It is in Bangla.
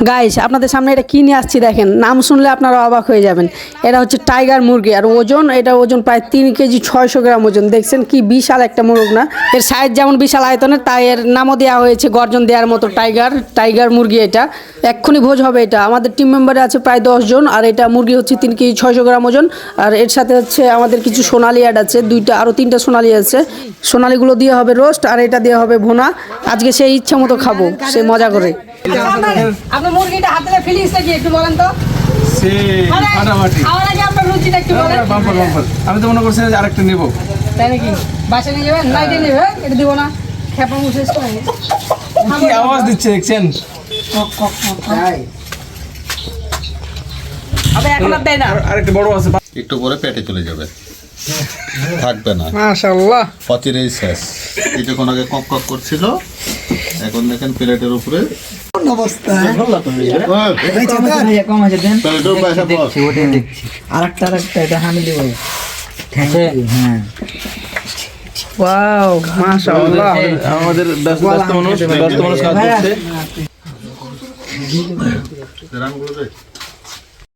গাইস আপনাদের সামনে এটা কি নিয়ে আসছি দেখেন, নাম শুনলে আপনারা অবাক হয়ে যাবেন। এটা হচ্ছে টাইগার মুরগি, আর এটা ওজন প্রায় 3 কেজি 600 গ্রাম ওজন। দেখছেন কি বিশাল একটা মুরগ না? এর সাইজ যেমন বিশাল আয়তনের, তাই এর নামও দেওয়া হয়েছে গর্জন দেওয়ার মতো টাইগার মুরগি। এটা এক্ষুনি ভোজ হবে। এটা আমাদের টিম মেম্বারে আছে প্রায় 10 জন, আর এটা মুরগি হচ্ছে 3 কেজি 600 গ্রাম ওজন। আর এর সাথে হচ্ছে আমাদের কিছু সোনালি অ্যাড আছে, আরও 3টা সোনালি আছে। সোনালিগুলো দিয়ে হবে রোস্ট, আর এটা দিয়ে হবে ভুনা। আজকে সেই ইচ্ছা মতো খাবো, সে মজা করে। আপনার মুরগিটা হাতে ফিলিংসটা কি একটু বলেন তো? খাওয়ার আগে আপনার রুচিটা একটু বলেন। আমি তো মনে করছি যে আরেকটা নেব। তাই নাকি? বাসা নিয়ে যাবেন? নাইটে নেবে? এটা দিব না। খেপা মুছে কি আওয়াজ দিচ্ছে দেখছেন? আবে এখন আর দেয় না। আরেকটা বড় আছে। একটু পরে পেটে চলে যাবে, থাকবে না। মাশাআল্লাহ, পচিরেই শেষ। কিছুক্ষণ আগে কক কক করছিল, এখন দেখেন প্লেটের উপরে অবস্থা প্লেটের পাশে বস। আরেকটা এটা হামি দেব। হ্যাঁ ওয়াও মাশাআল্লাহ। আমাদের ব্যস্ত মানুষ কাজ করছে। রামগুলো দেখ।